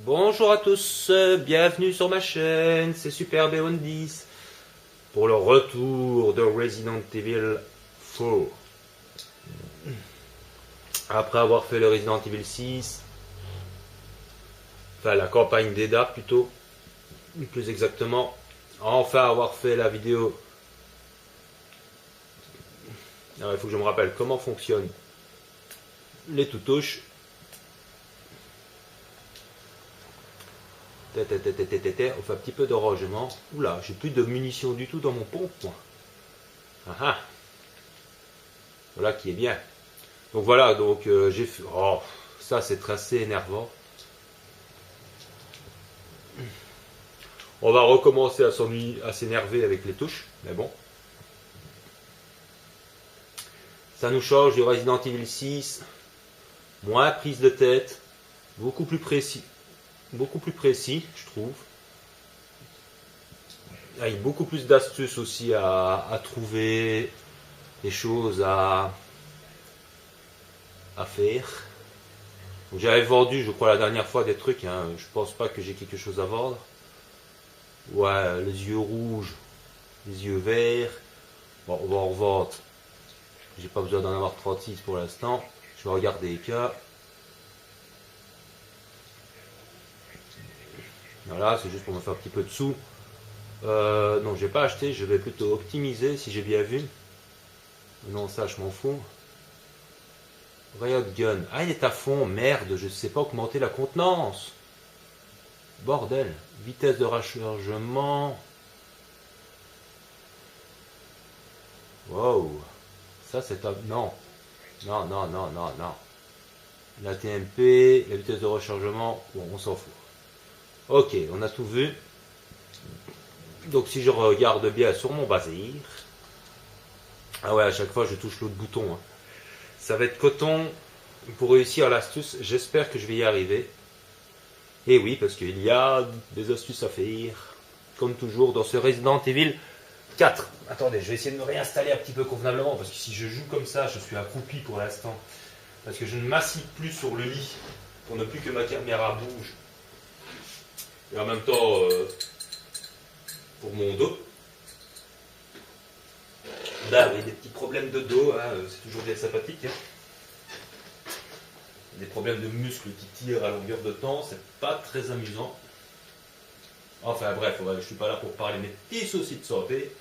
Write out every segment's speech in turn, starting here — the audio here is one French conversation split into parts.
Bonjour à tous, bienvenue sur ma chaîne, c'est Super B10 pour le retour de Resident Evil 4. Après avoir fait le Resident Evil 6, enfin la campagne d'Eda plutôt, plus exactement, enfin avoir fait la vidéo. Alors il faut que je me rappelle comment fonctionnent les toutouches. On fait un petit peu de rangement. Oula, j'ai plus de munitions du tout dans mon pompe. Ah ah. Voilà qui est bien. Donc voilà, donc j'ai fait. Oh, ça c'est assez énervant. On va recommencer à s'énerver avec les touches, mais bon. Ça nous change du Resident Evil 6. Moins prise de tête. Beaucoup plus précis, je trouve. Avec beaucoup plus d'astuces aussi à trouver, des choses à faire. J'avais vendu, je crois, la dernière fois des trucs. Hein. Je pense pas que j'ai quelque chose à vendre. Ouais, les yeux rouges, les yeux verts. Bon, on va en revendre. J'ai pas besoin d'en avoir 36 pour l'instant. Je vais regarder les cas. Voilà, c'est juste pour me faire un petit peu de sous. Non, je vais pas acheter, je vais plutôt optimiser si j'ai bien vu. Non, ça, je m'en fous. Riot Gun. Ah, il est à fond. Merde, je sais pas augmenter la contenance. Bordel. Vitesse de rechargement. Wow. Ça, c'est un... Non. Non, non, non, non, non. La TMP, la vitesse de rechargement, bon, on s'en fout. Ok, on a tout vu. Donc si je regarde bien sur mon basir. Ah ouais, à chaque fois je touche l'autre bouton. Hein. Ça va être coton pour réussir l'astuce. J'espère que je vais y arriver. Et oui, parce qu'il y a des astuces à faire. Comme toujours dans ce Resident Evil 4. Attendez, je vais essayer de me réinstaller un petit peu convenablement. Parce que si je joue comme ça, je suis accroupi pour l'instant. Parce que je ne m'assieds plus sur le lit. Pour ne plus que ma caméra bouge. Et en même temps, pour mon dos. Bah oui, des petits problèmes de dos, hein, c'est toujours bien sympathique. Hein. Des problèmes de muscles qui tirent à longueur de temps, c'est pas très amusant. Enfin bref, ouais, je suis pas là pour parler mes petits soucis de santé.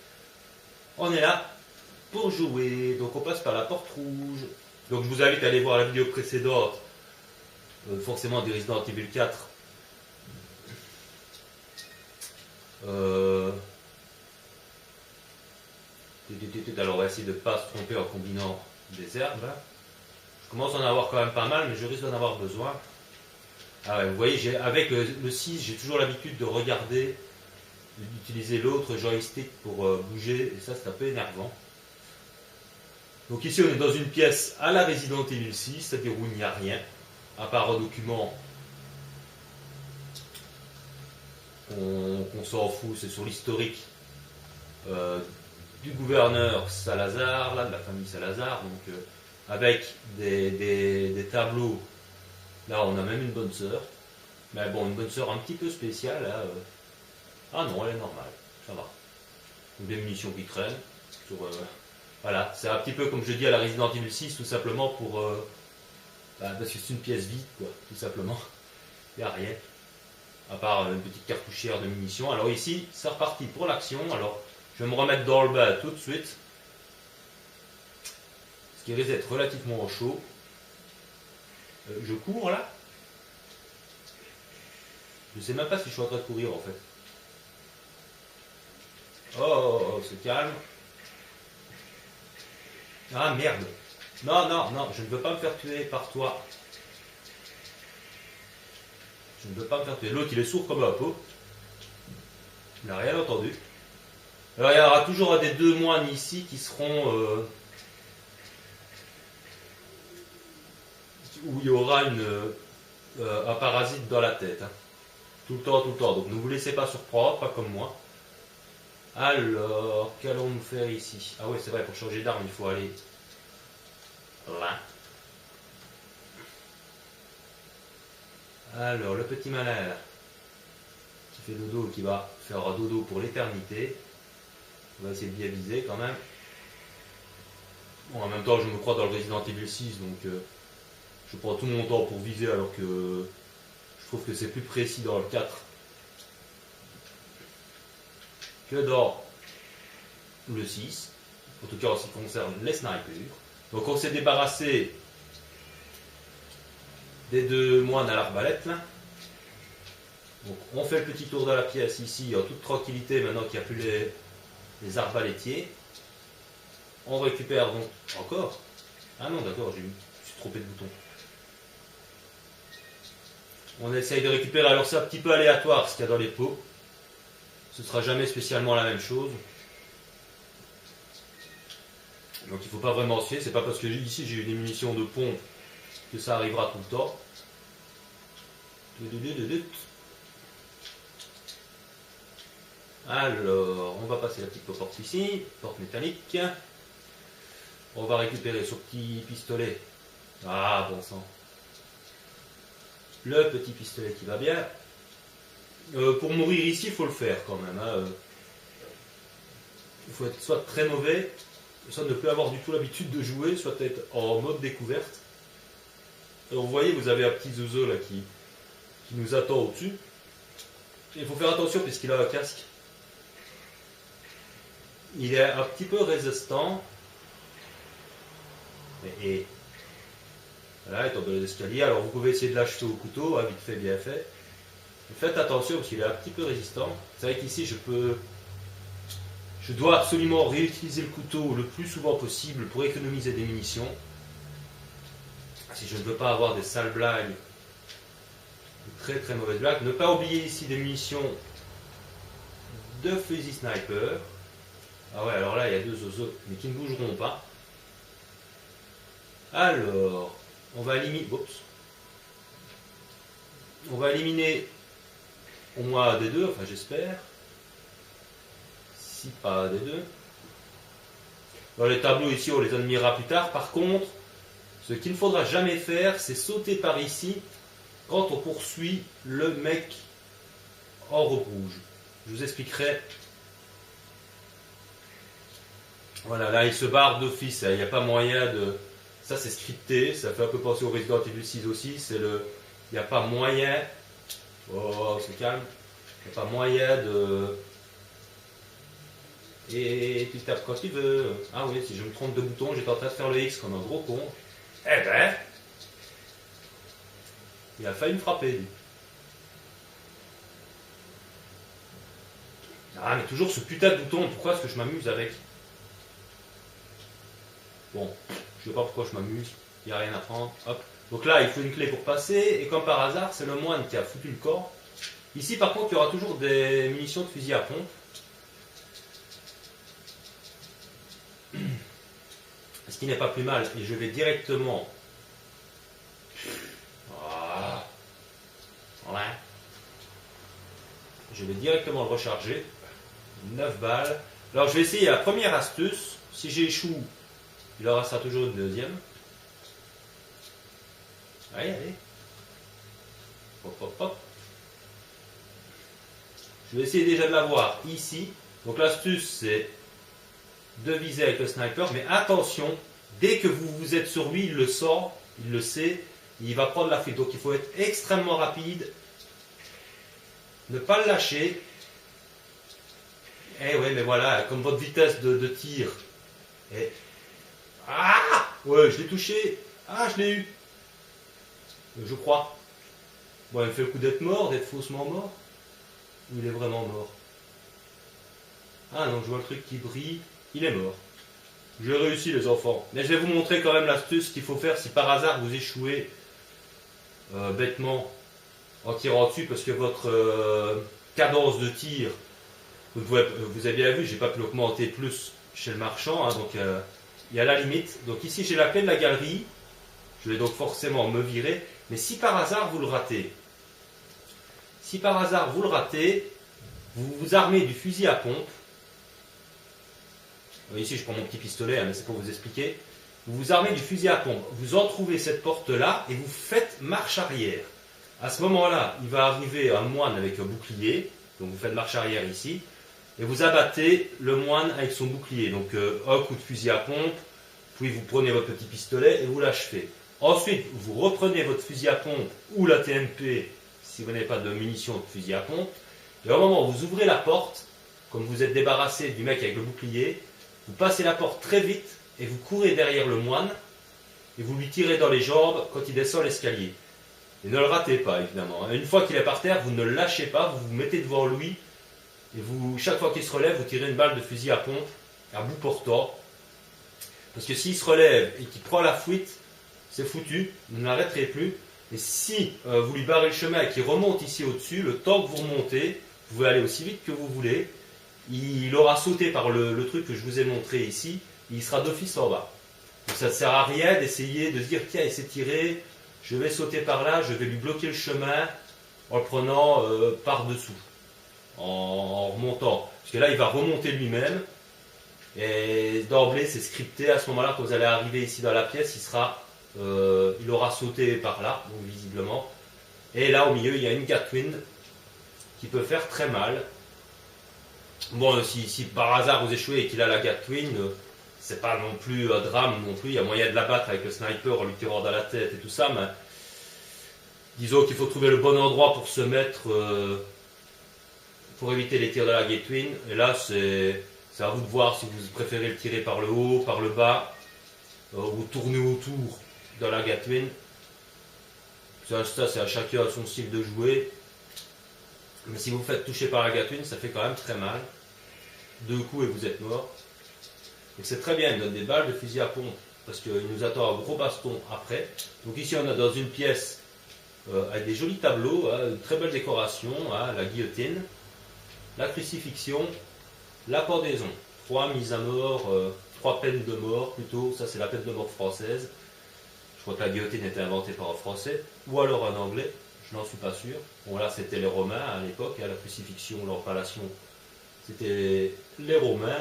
On est là pour jouer, donc on passe par la porte rouge. Donc je vous invite à aller voir la vidéo précédente, forcément du Resident Evil 4. Alors on va essayer de ne pas se tromper en combinant des herbes. Je commence à en avoir quand même pas mal, mais je risque d'en avoir besoin. Ah ouais, vous voyez, avec le 6, j'ai toujours l'habitude de regarder, d'utiliser l'autre joystick pour bouger, et ça c'est un peu énervant. Donc ici on est dans une pièce à la Resident Evil 6, c'est-à-dire où il n'y a rien, à part un document qu'on s'en fout, c'est sur l'historique du gouverneur Salazar, là, de la famille Salazar, donc avec des tableaux. Là, on a même une bonne sœur, mais bon, une bonne sœur un petit peu spéciale. Là, ah non, elle est normale, ça va. Des munitions qui traînent. Voilà, c'est un petit peu comme je dis à la Resident Evil 6, tout simplement pour. Parce que c'est une pièce vide, quoi, tout simplement. Il n'y a rien. À part une petite cartouchière de munitions. Alors ici, c'est reparti pour l'action. Alors, je vais me remettre dans le bain tout de suite. Ce qui risque d'être relativement chaud. Je cours là. Je sais même pas si je suis en train de courir en fait. Oh, c'est calme. Ah merde. Non, non, non, je ne veux pas me faire tuer par toi. Je ne veux pas me faire tuer. L'autre il est sourd comme un pot. Il n'a rien entendu. Alors il y aura toujours des deux moines ici qui seront... où il y aura un parasite dans la tête. Hein. Tout le temps, tout le temps. Donc ne vous laissez pas surprendre, pas comme moi. Alors, qu'allons-nous faire ici? Ah ouais, c'est vrai, pour changer d'arme, il faut aller là. Alors, le petit malin qui fait dodo, qui va faire dodo pour l'éternité. On va essayer de bien viser quand même. Bon, en même temps, je me crois dans le Resident Evil 6, donc je prends tout mon temps pour viser alors que je trouve que c'est plus précis dans le 4 que dans le 6. En tout cas, en ce qui concerne les snipers. Donc, on s'est débarrassé des deux moines à l'arbalète là. Donc, on fait le petit tour de la pièce ici en toute tranquillité maintenant qu'il n'y a plus les arbalétiers. On récupère donc encore. Ah non, d'accord, je me suis trompé de bouton. On essaye de récupérer, alors c'est un petit peu aléatoire ce qu'il y a dans les pots. Ce ne sera jamais spécialement la même chose. Donc il ne faut pas vraiment se fier, c'est pas parce que ici j'ai eu des munitions de pompe que ça arrivera tout le temps. Alors, on va passer la petite porte ici, porte métallique. On va récupérer ce petit pistolet. Ah, bon sang. Le petit pistolet qui va bien. Pour mourir ici, il faut le faire quand même. Hein. Il faut être soit très mauvais, soit ne plus avoir du tout l'habitude de jouer, soit être en mode découverte. Alors, vous voyez, vous avez un petit zozo là qui nous attend au-dessus. Il faut faire attention puisqu'il a un casque. Il est un petit peu résistant. Et voilà, il tombe dans les escaliers. Alors vous pouvez essayer de l'acheter au couteau, hein, vite fait, bien fait. Mais faites attention parce qu'il est un petit peu résistant. C'est vrai qu'ici je dois absolument réutiliser le couteau le plus souvent possible pour économiser des munitions. Si je ne veux pas avoir des sales blagues, de très très mauvaises blagues. Ne pas oublier ici des munitions de fusil sniper. Ah ouais, alors là il y a deux zozos, mais qui ne bougeront pas. Alors, on va éliminer. Oups. On va éliminer au moins des deux, enfin j'espère. Si pas des deux. Dans les tableaux ici, on les admirera plus tard. Par contre, ce qu'il ne faudra jamais faire, c'est sauter par ici quand on poursuit le mec en robe rouge. Je vous expliquerai. Voilà, là il se barre d'office, il n'y a pas moyen de... Ça c'est scripté, ça fait un peu penser au Resident Evil 6 aussi, c'est le... Il n'y a pas moyen... Oh, c'est calme. Il n'y a pas moyen de... Et tu tapes quand tu veux. Ah oui, si je me trompe de bouton, j'étais en train de faire le X comme un gros con. Eh ben... Il a failli me frapper, lui. Ah, mais toujours ce putain de bouton, pourquoi est-ce que je m'amuse avec? Bon, je sais pas pourquoi je m'amuse, il n'y a rien à prendre. Hop. Donc là, il faut une clé pour passer, et comme par hasard, c'est le moine qui a foutu le corps. Ici, par contre, il y aura toujours des munitions de fusil à pompe. Ce qui n'est pas plus mal, et je vais directement... Voilà. Je vais directement le recharger. 9 balles. Alors, je vais essayer la première astuce. Si j'échoue, il en restera toujours une deuxième. Allez, allez. Hop, hop, hop. Je vais essayer déjà de l'avoir ici. Donc l'astuce, c'est de viser avec le sniper. Mais attention, dès que vous êtes sur lui, il le sort, il le sait, il va prendre la fuite. Donc il faut être extrêmement rapide. Ne pas le lâcher. Eh ouais, mais voilà, comme votre vitesse de tir. Et... Ah! Ouais, je l'ai touché. Ah, je l'ai eu. Je crois. Bon, il me fait le coup d'être mort, d'être faussement mort. Ou il est vraiment mort? Ah non, je vois le truc qui brille. Il est mort. J'ai réussi, les enfants. Mais je vais vous montrer quand même l'astuce qu'il faut faire si par hasard vous échouez bêtement en tirant dessus parce que votre cadence de tir, vous avez bien vu, j'ai pas pu l'augmenter plus chez le marchand, hein, donc il y a la limite. Donc ici j'ai la clé de la galerie, je vais donc forcément me virer, mais si par hasard vous le ratez, vous vous armez du fusil à pompe. Ici je prends mon petit pistolet, hein, mais c'est pour vous expliquer. Vous vous armez du fusil à pompe, vous entrouvez cette porte là et vous faites marche arrière. À ce moment-là, il va arriver un moine avec un bouclier. Donc vous faites marche arrière ici. Et vous abattez le moine avec son bouclier. Donc un coup de fusil à pompe, puis vous prenez votre petit pistolet et vous l'achevez. Ensuite, vous reprenez votre fusil à pompe ou la TMP si vous n'avez pas de munitions de fusil à pompe. Et au moment où vous ouvrez la porte, comme vous êtes débarrassé du mec avec le bouclier, vous passez la porte très vite et vous courez derrière le moine et vous lui tirez dans les jambes quand il descend l'escalier. Et ne le ratez pas, évidemment. Une fois qu'il est par terre, vous ne le lâchez pas, vous vous mettez devant lui et vous, chaque fois qu'il se relève, vous tirez une balle de fusil à pompe à bout portant. Parce que s'il se relève et qu'il prend la fuite, c'est foutu, vous ne l'arrêterez plus. Et si vous lui barrez le chemin et qu'il remonte ici au-dessus, le temps que vous remontez, vous pouvez aller aussi vite que vous voulez, il aura sauté par le truc que je vous ai montré ici, il sera d'office en bas. Donc ça ne sert à rien d'essayer de se dire tiens, il s'est tiré, je vais sauter par là, je vais lui bloquer le chemin en le prenant par-dessous, en remontant. Parce que là, il va remonter lui-même. Et d'emblée, c'est scripté. À ce moment-là, quand vous allez arriver ici dans la pièce, il aura sauté par là, donc visiblement. Et là, au milieu, il y a une Gatwin qui peut faire très mal. Bon, si par hasard vous échouez et qu'il a la Gatwin, c'est pas non plus un drame non plus. Il y a moyen de la battre avec le sniper en lui tirant dans la tête et tout ça, mais disons qu'il faut trouver le bon endroit pour se mettre, pour éviter les tirs de la Gatwin. Et là, c'est à vous de voir si vous préférez le tirer par le haut, par le bas, ou tourner autour de la Gatwin. Ça c'est à chacun son style de jouer. Mais si vous vous faites toucher par la Gatwin, ça fait quand même très mal. 2 coups et vous êtes mort. Et c'est très bien, il donne des balles de fusil à pompe, parce qu'il nous attend un gros baston après. Donc ici on est dans une pièce avec des jolis tableaux, une très belle décoration, la guillotine, la crucifixion, la pendaison. 3 mises à mort, 3 peines de mort plutôt, ça c'est la peine de mort française. Je crois que la guillotine était inventée par un français, ou alors un anglais, je n'en suis pas sûr. Bon là c'était les Romains à l'époque, la crucifixion, l'empalation, c'était les Romains,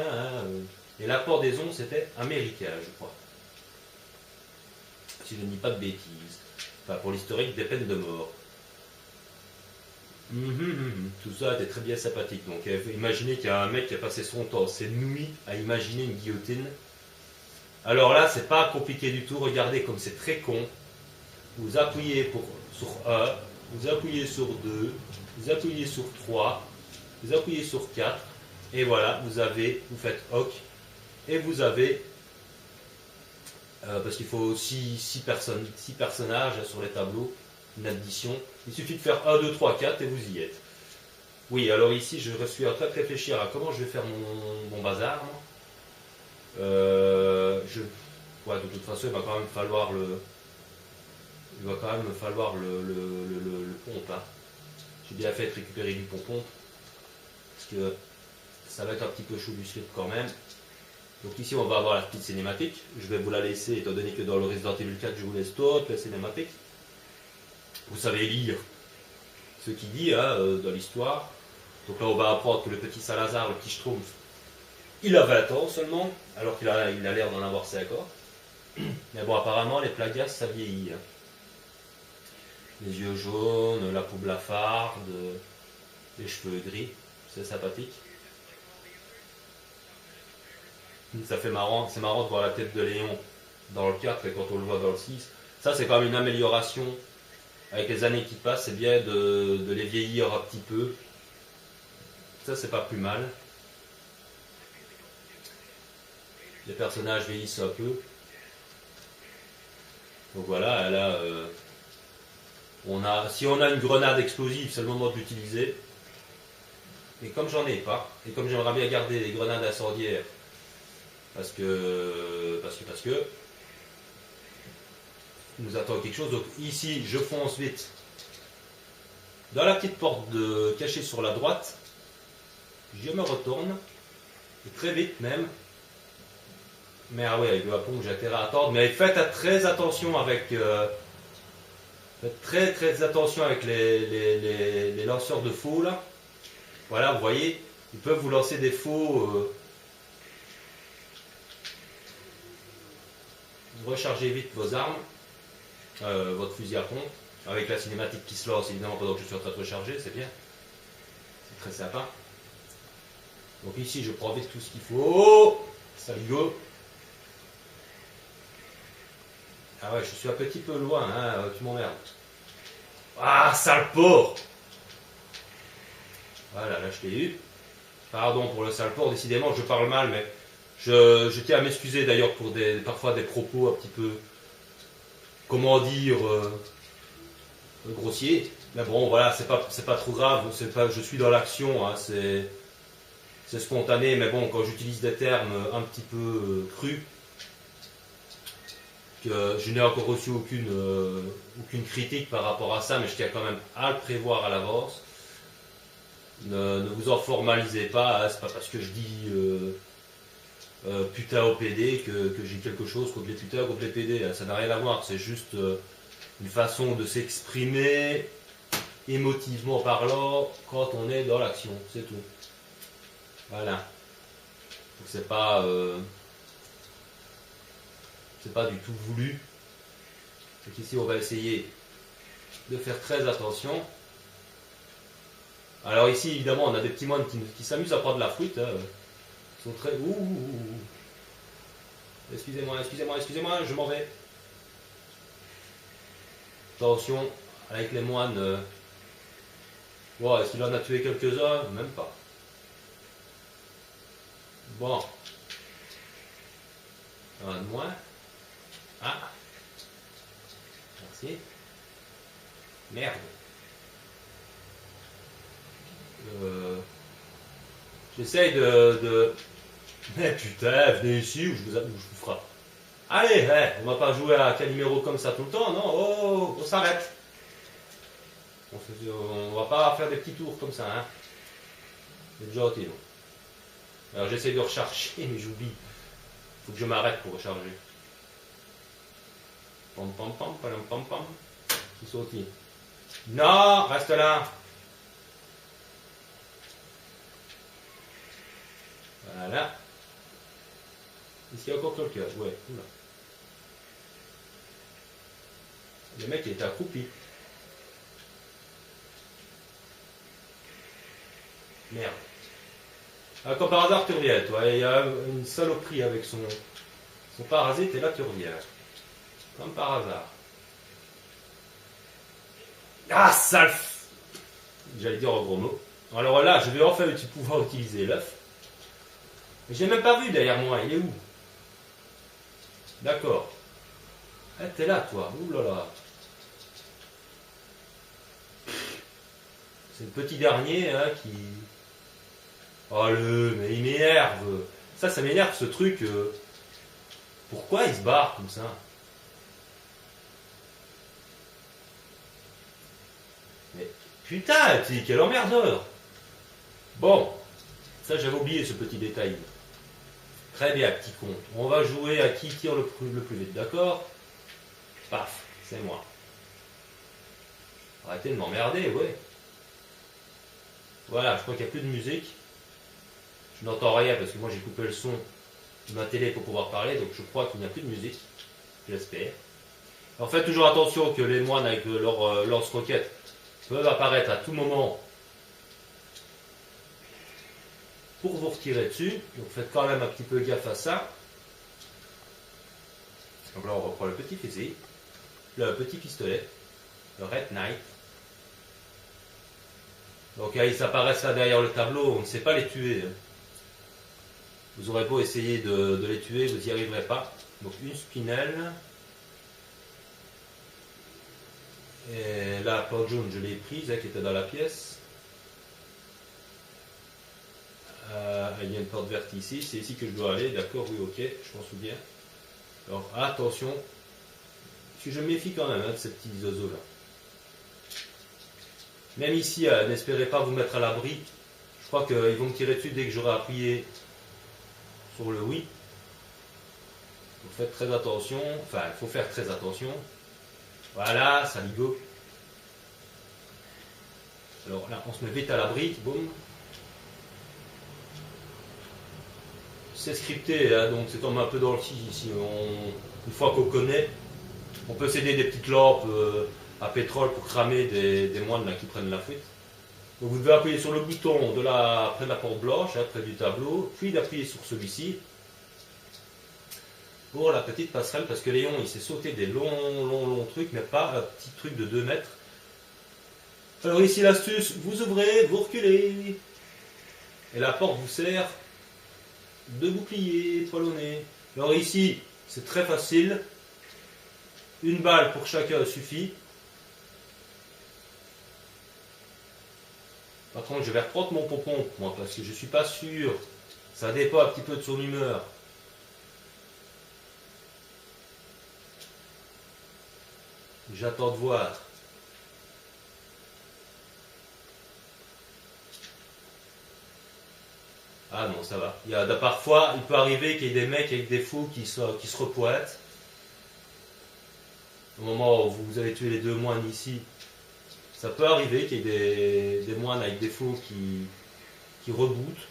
et la pendaison c'était américain je crois. Si je ne dis pas de bêtises. Enfin pour l'historique des peines de mort. Tout ça était très bien sympathique. Donc imaginez qu'il y a un mec qui a passé son temps, ses nuits à imaginer une guillotine. Alors là, c'est pas compliqué du tout. Regardez comme c'est très con. Vous appuyez sur 1, vous appuyez sur 2, vous appuyez sur 3, vous appuyez sur 4, et voilà, vous faites OK, et vous avez, parce qu'il faut 6 personnages sur les tableaux, une addition. Il suffit de faire 1, 2, 3, 4 et vous y êtes. Oui, alors ici, je suis en train de réfléchir à comment je vais faire mon bazar. Ouais, de toute façon, il va quand même falloir le pompe. J'ai bien fait de récupérer du pompon, parce que ça va être un petit peu chaud du slip quand même. Donc ici, on va avoir la petite cinématique. Je vais vous la laisser, étant donné que dans le Resident Evil 4, je vous laisse toute la cinématique. Vous savez lire ce qu'il dit dans l'histoire. Donc là, on va apprendre que le petit Salazar, le petit Schtroumpf, il a 20 ans seulement, alors qu'il a l'air d'en avoir 50. Mais bon, apparemment, les plagiats, ça vieillit. Les yeux jaunes, la peau blafarde, les cheveux gris, c'est sympathique. Ça fait marrant, c'est marrant de voir la tête de Léon dans le 4 et quand on le voit dans le 6. Ça, c'est quand même une amélioration. Avec les années qui passent, c'est bien de les vieillir un petit peu. Ça, c'est pas plus mal. Les personnages vieillissent un peu. Donc voilà, là, si on a une grenade explosive, c'est le moment de l'utiliser. Et comme j'en ai pas, et comme j'aimerais bien garder les grenades incendiaires, parce que nous attend quelque chose. Donc ici, je fonce vite dans la petite porte cachée sur la droite. Je me retourne, et très vite même. Mais ah ouais, avec le Japon, j'ai intérêt à attendre. Mais faites très attention avec, très attention avec les lanceurs de faux là. Voilà, vous voyez, ils peuvent vous lancer des faux. Vous rechargez vite vos armes, votre fusil à pompe. Avec la cinématique qui se lance évidemment pendant que je suis en train de recharger, c'est bien. C'est très sympa. Donc ici je prends vite tout ce qu'il faut. Saligo. Ah ouais, je suis un petit peu loin, hein, tu m'emmerdes. Ah, sale porc! Voilà, là je l'ai eu. Pardon pour le sale porc, décidément je parle mal, mais je tiens à m'excuser d'ailleurs pour parfois des propos un petit peu, comment dire, grossiers. Mais bon, voilà, c'est pas trop grave, je suis dans l'action, hein, c'est spontané, mais bon, quand j'utilise des termes un petit peu crus, que je n'ai encore reçu aucune critique par rapport à ça, mais je tiens quand même à le prévoir à l'avance. Ne vous en formalisez pas, hein, c'est pas parce que je dis putain au PD que j'ai quelque chose contre les putains, contre les PD, hein, ça n'a rien à voir, c'est juste une façon de s'exprimer émotivement parlant quand on est dans l'action, c'est tout. Voilà. Donc c'est pas du tout voulu. Donc ici on va essayer de faire très attention. Alors ici évidemment on a des petits moines qui s'amusent à prendre la fruite. Hein. Ils sont très... Excusez-moi, je m'en vais. Attention, avec les moines... Bon, est-ce qu'il en a tué quelques-uns? Même pas. Bon. Un de moins. Ah. Merci. Merde. J'essaye de... Mais putain, venez ici ou je vous frappe. Allez, on va pas jouer à Calimero comme ça tout le temps, non? Oh, on s'arrête. On va pas faire des petits tours comme ça, hein. C'est gentil, non? Alors j'essaie de recharger, mais j'oublie. Faut que je m'arrête pour recharger. Pam pam pam pam pam pam. Qui sautille. Non, reste là. Voilà. Est-ce qu'il y a encore quelqu'un? Ouais, oula. Le mec il est accroupi. Merde. Ah, comme par hasard tu reviens, toi. Il y a une saloperie avec son parasite et là tu reviens. Comme par hasard. Ah, sale! J'allais dire en gros mot. Alors là, je vais enfin pouvoir utiliser l'œuf. Mais j'ai même pas vu derrière moi, il est où? D'accord. Ah, t'es là, toi. Ouh là là. C'est le petit dernier hein, qui... Oh mais il m'énerve. Ça m'énerve ce truc. Pourquoi il se barre comme ça? Mais putain, quel emmerdeur. Bon, ça j'avais oublié ce petit détail. Très bien, petit con. On va jouer à qui tire le plus vite, d'accord? Paf, c'est moi. Arrêtez de m'emmerder, ouais. Voilà, je crois qu'il n'y a plus de musique. Je n'entends rien parce que moi j'ai coupé le son de ma télé pour pouvoir parler, donc je crois qu'il n'y a plus de musique. J'espère. Alors faites toujours attention que les moines avec leur lance-roquette peuvent apparaître à tout moment pour vous retirer dessus. Donc faites quand même un petit peu gaffe à ça. Donc là on reprend le petit fusil, le petit pistolet, le Red Knight. Donc là, ils apparaissent là derrière le tableau, on ne sait pas les tuer. Vous aurez beau essayer de les tuer, vous n'y arriverez pas. Donc une spinelle. Et là, la plante jaune, je l'ai prise, qui était dans la pièce. Il y a une porte verte ici, c'est ici que je dois aller, d'accord, oui, ok, je m'en souviens. Alors attention, parce que je me méfie quand même de ces petits oiseaux-là. Même ici, n'espérez pas vous mettre à l'abri. Je crois qu'ils vont me tirer dessus dès que j'aurai appuyé sur le oui. Donc faites très attention. Enfin, il faut faire très attention. Voilà, ça ligo. Alors là, on se met vite à l'abri. Boum. C'est scripté, hein, donc c'est comme un peu dans le ici. Une fois qu'on connaît, on peut s'aider des petites lampes à pétrole pour cramer des moines là, qui prennent la fuite. Donc vous devez appuyer sur le bouton près de la porte blanche, hein, près du tableau, puis d'appuyer sur celui-ci pour la petite passerelle, parce que Léon il s'est sauté des longs trucs, mais pas un petit truc de 2 mètres. Alors ici l'astuce, vous ouvrez, vous reculez, et la porte vous sert de bouclier talonné. Alors ici, c'est très facile, une balle pour chacun suffit. Par contre, je vais reprendre mon pompon, moi, parce que je suis pas sûr. Ça dépend un petit peu de son humeur. J'attends de voir. Ah non, ça va. Parfois, il peut arriver qu'il y ait des mecs avec des fous qui se repointent. Au moment où vous avez tué les 2 moines ici, ça peut arriver qu'il y ait des moines avec des faux qui rebootent.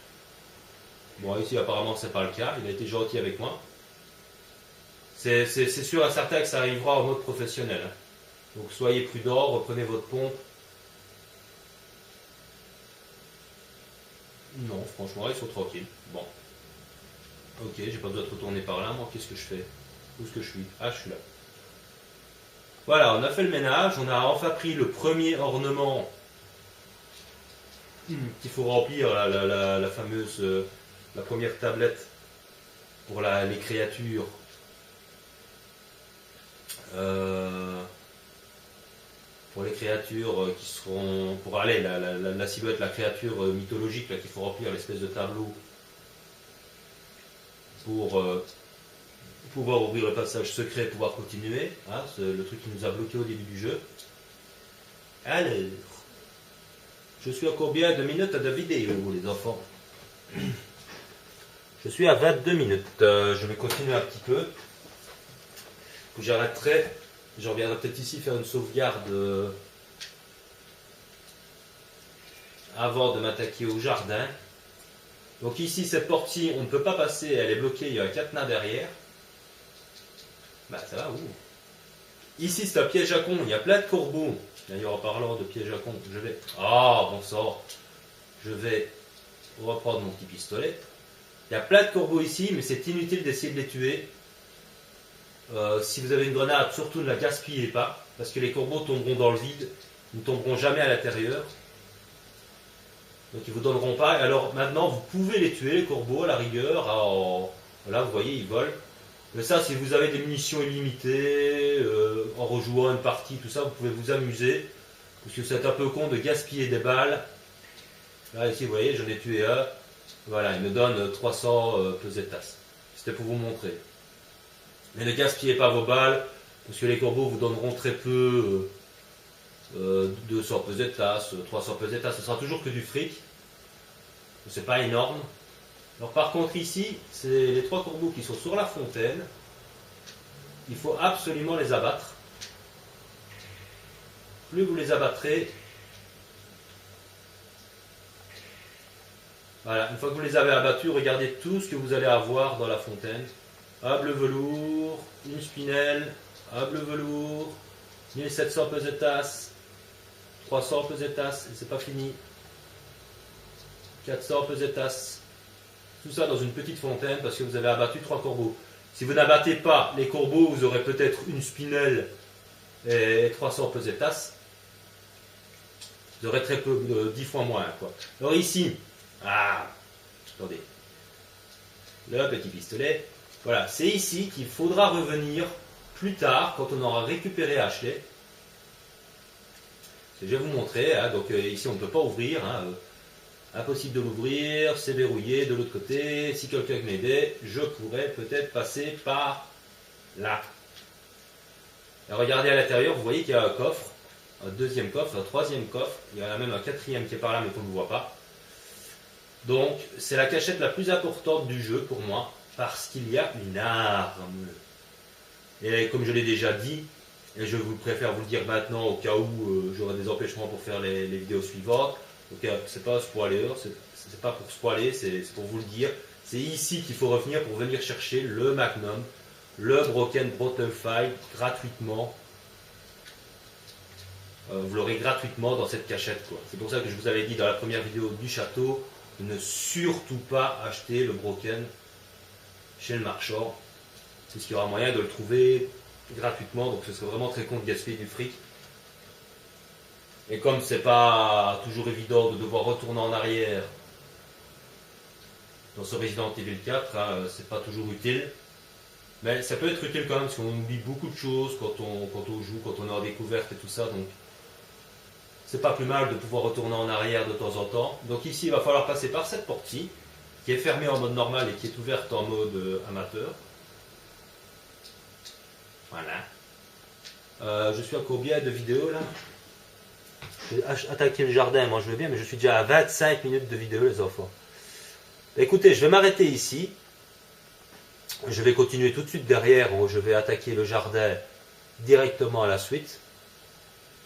Bon, ici, apparemment, c'est pas le cas. Il a été gentil avec moi. C'est sûr et certain que ça arrivera en mode professionnel. Hein. Donc, soyez prudents, reprenez votre pompe. Non, franchement, ils sont tranquilles. Bon. Ok, j'ai pas besoin de retourner par là. Moi, qu'est-ce que je fais? Où est-ce que je suis? Ah, je suis là. Voilà, on a fait le ménage. On a enfin pris le premier ornement qu'il faut remplir, la fameuse, la première tablette pour les créatures. Pour les créatures qui seront... Pour aller, la silhouette, la créature mythologique là, qu'il faut remplir l'espèce de tableau pour pouvoir ouvrir le passage secret, pouvoir continuer. Hein, c'est le truc qui nous a bloqué au début du jeu. Alors, je suis à combien de minutes de vidéo, les enfants? Je suis à 22 minutes. Je vais continuer un petit peu. J'arrêterai. Je reviendrai peut-être ici faire une sauvegarde avant de m'attaquer au jardin. Donc ici, cette porte-ci, on ne peut pas passer, elle est bloquée, il y a un cadenas derrière. Bah ça va, ouh. Ici, c'est un piège à con, il y a plein de corbeaux. D'ailleurs, en parlant de piège à con, je vais... Ah, bon sang. Je vais reprendre mon petit pistolet. Il y a plein de corbeaux ici, mais c'est inutile d'essayer de les tuer. Si vous avez une grenade, surtout ne la gaspillez pas, parce que les corbeaux tomberont dans le vide, ils ne tomberont jamais à l'intérieur. Donc ils ne vous donneront pas. Alors maintenant, vous pouvez les tuer, les corbeaux, à la rigueur. Là, vous voyez, ils volent. Mais ça, si vous avez des munitions illimitées, en rejouant une partie, tout ça, vous pouvez vous amuser. Parce que c'est un peu con de gaspiller des balles. Là, ici, vous voyez, j'en ai tué un. Voilà, il me donne 300 pesetas. C'était pour vous montrer. Mais ne gaspillez pas vos balles, parce que les corbeaux vous donneront très peu, 200 pesetas, 300 pesetas, ce sera toujours que du fric. C'est pas énorme. Alors par contre ici, c'est les 3 corbeaux qui sont sur la fontaine. Il faut absolument les abattre. Plus vous les abattrez, voilà, une fois que vous les avez abattus, regardez tout ce que vous allez avoir dans la fontaine. Un bleu velours, une spinelle, un bleu velours, 1700 pesetas, 300 pesetas, et c'est pas fini, 400 pesetas. Tout ça dans une petite fontaine parce que vous avez abattu 3 corbeaux. Si vous n'abattez pas les corbeaux, vous aurez peut-être une spinelle et 300 pesetas. Vous aurez très peu, 10 fois moins, quoi. Alors ici, attendez, le petit pistolet. Voilà, c'est ici qu'il faudra revenir plus tard quand on aura récupéré Ashley. Je vais vous montrer, hein, donc ici on ne peut pas ouvrir, hein, impossible de l'ouvrir, c'est verrouillé de l'autre côté. Si quelqu'un m'aidait, je pourrais peut-être passer par là. Et regardez à l'intérieur, vous voyez qu'il y a un coffre, un deuxième coffre, un troisième coffre, il y en a même un quatrième qui est par là mais qu'on ne voit pas. Donc c'est la cachette la plus importante du jeu pour moi. Parce qu'il y a une arme. Et comme je l'ai déjà dit, et je préfère vous le dire maintenant au cas où j'aurai des empêchements pour faire les vidéos suivantes. Donc c'est pas un spoiler, c'est pas pour spoiler, c'est pour vous le dire. C'est ici qu'il faut revenir pour venir chercher le Magnum, le Broken Bottle Fight gratuitement. vous l'aurez gratuitement dans cette cachette, quoi. C'est pour ça que je vous avais dit dans la première vidéo du château de ne surtout pas acheter le broken chez le marchand, parce qu'il y aura moyen de le trouver gratuitement, donc ce serait vraiment très con de gaspiller du fric. Et comme c'est pas toujours évident de devoir retourner en arrière dans ce Resident Evil 4, hein, c'est pas toujours utile. Mais ça peut être utile quand même parce qu'on oublie beaucoup de choses quand on joue, quand on est en découverte et tout ça. Donc c'est pas plus mal de pouvoir retourner en arrière de temps en temps. Donc ici il va falloir passer par cette porte-ci qui est fermée en mode normal et qui est ouverte en mode amateur. Voilà. Je suis à combien de vidéos là? Je vais attaquer le jardin, moi je veux bien, mais je suis déjà à 25 minutes de vidéo les enfants. Écoutez, je vais m'arrêter ici. Je vais continuer tout de suite derrière où je vais attaquer le jardin directement à la suite.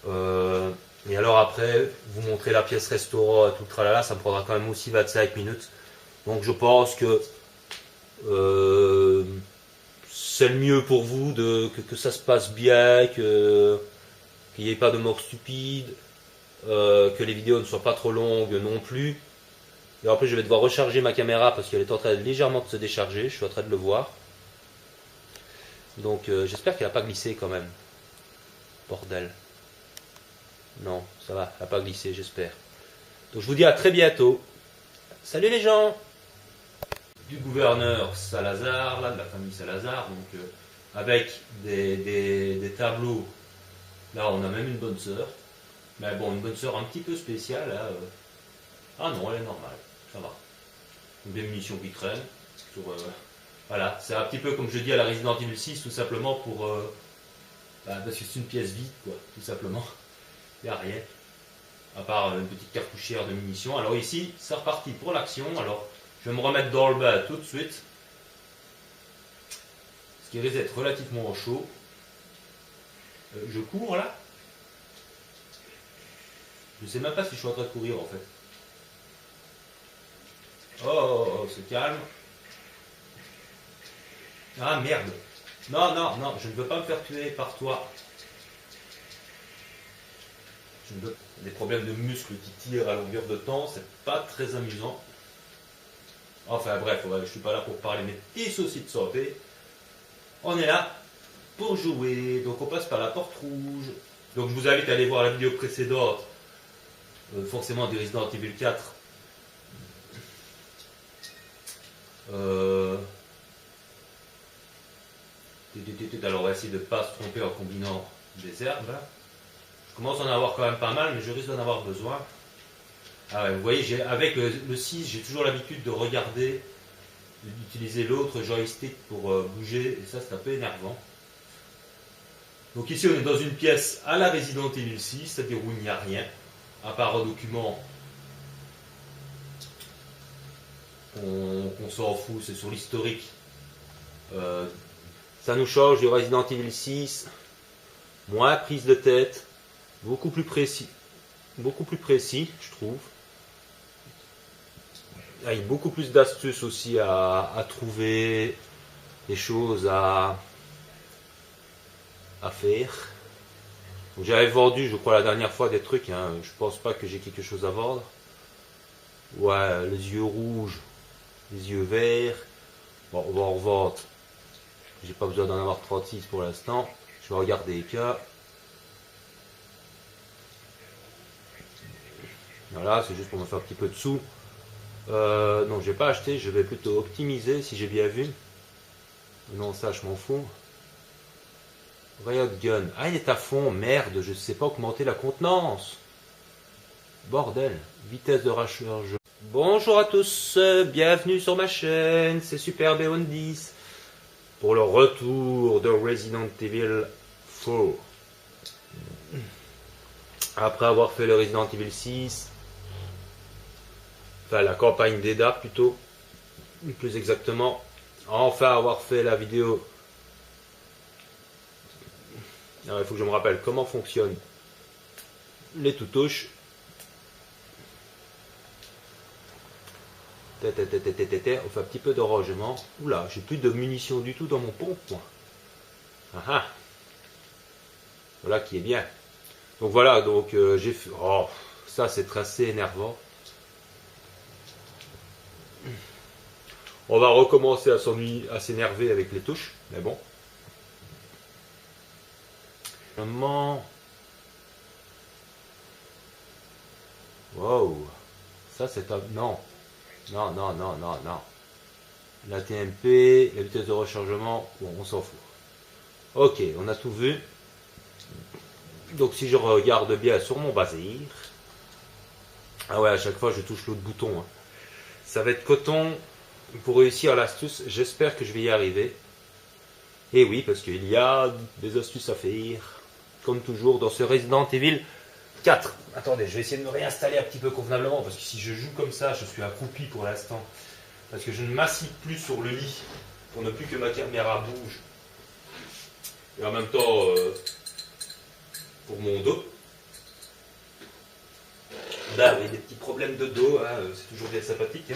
Et alors après, vous montrer la pièce restaurant et tout le tralala, ça me prendra quand même aussi 25 minutes. Donc je pense que c'est le mieux pour vous que ça se passe bien, qu'il n'y ait pas de mort stupide, que les vidéos ne soient pas trop longues non plus. Et après je vais devoir recharger ma caméra parce qu'elle est en train légèrement de se décharger, je suis en train de le voir. Donc j'espère qu'elle n'a pas glissé quand même. Bordel. Non, ça va, elle n'a pas glissé, j'espère. Donc je vous dis à très bientôt. Salut les gens! Du gouverneur Salazar, là, de la famille Salazar, donc avec des tableaux. Là on a même une bonne sœur. Mais bon, une bonne sœur un petit peu spéciale. Là, ah non, elle est normale, ça va. Des munitions qui traînent. Voilà, c'est un petit peu comme je dis à la Resident Evil 6, tout simplement pour... parce que c'est une pièce vide, quoi, tout simplement. Il n'y a rien. À part une petite cartouchière de munitions. Alors ici, c'est reparti pour l'action. Alors, je vais me remettre dans le bain tout de suite. Ce qui risque d'être relativement chaud. Je cours là. Je ne sais même pas si je suis en train de courir en fait. Oh, c'est calme. Ah merde. Non, non, non, je ne veux pas me faire tuer par toi. Je ne veux... Des problèmes de muscles qui tirent à longueur de temps, c'est pas très amusant. Enfin bref, ouais, je suis pas là pour parler mes petits soucis de santé. On est là pour jouer. Donc on passe par la porte rouge. Donc je vous invite à aller voir la vidéo précédente. Forcément du Resident Evil 4. Alors on va essayer de ne pas se tromper en combinant des herbes. Je commence à en avoir quand même pas mal, mais je risque d'en avoir besoin. Ah ouais, vous voyez, avec le 6, j'ai toujours l'habitude de regarder, d'utiliser l'autre joystick pour bouger, et ça c'est un peu énervant. Donc ici on est dans une pièce à la Resident Evil 6, c'est-à-dire où il n'y a rien, à part un document qu'on s'en fout, c'est sur l'historique. Ça nous change du Resident Evil 6, moins prise de tête, beaucoup plus précis, je trouve. Avec beaucoup plus d'astuces aussi à trouver, des choses à faire. J'avais vendu, je crois, la dernière fois des trucs, hein. Je pense pas que j'ai quelque chose à vendre. Ouais, les yeux rouges, les yeux verts. Bon, on va en revendre. J'ai pas besoin d'en avoir 36 pour l'instant. Je vais regarder les cas. Voilà, c'est juste pour me faire un petit peu de sous. Non, je vais pas acheter, je vais plutôt optimiser si j'ai bien vu. Non, ça, je m'en fous. Riot Gun. Ah, il est à fond. Merde, je ne sais pas augmenter la contenance. Bordel. Vitesse de recharge. Bonjour à tous, bienvenue sur ma chaîne. C'est Super B1 10 pour le retour de Resident Evil 4. Après avoir fait le Resident Evil 6, enfin la campagne d'Eda plutôt, plus exactement, enfin avoir fait la vidéo. Alors, il faut que je me rappelle comment fonctionnent les toutouches. On fait un petit peu de rangement. Oula, j'ai plus de munitions du tout dans mon pompe, moi. Ah ah. Voilà qui est bien. Donc voilà, donc j'ai fait... Oh, ça c'est assez énervant. On va recommencer à s'ennuyer, à s'énerver avec les touches, mais bon. Vraiment. Wow. Ça c'est un... Non. Non, non, non, non, non. La TMP, la vitesse de rechargement, bon, on s'en fout. Ok, on a tout vu. Donc si je regarde bien sur mon basir. Ah ouais, à chaque fois je touche l'autre bouton. Hein. Ça va être coton pour réussir l'astuce. J'espère que je vais y arriver. Et oui, parce qu'il y a des astuces à faire. Comme toujours dans ce Resident Evil 4. Attendez, je vais essayer de me réinstaller un petit peu convenablement. Parce que si je joue comme ça, je suis accroupi pour l'instant. Parce que je ne m'assieds plus sur le lit. Pour ne plus que ma caméra bouge. Et en même temps, pour mon dos. Bah oui, des petits problèmes de dos, hein, c'est toujours bien sympathique. Hein.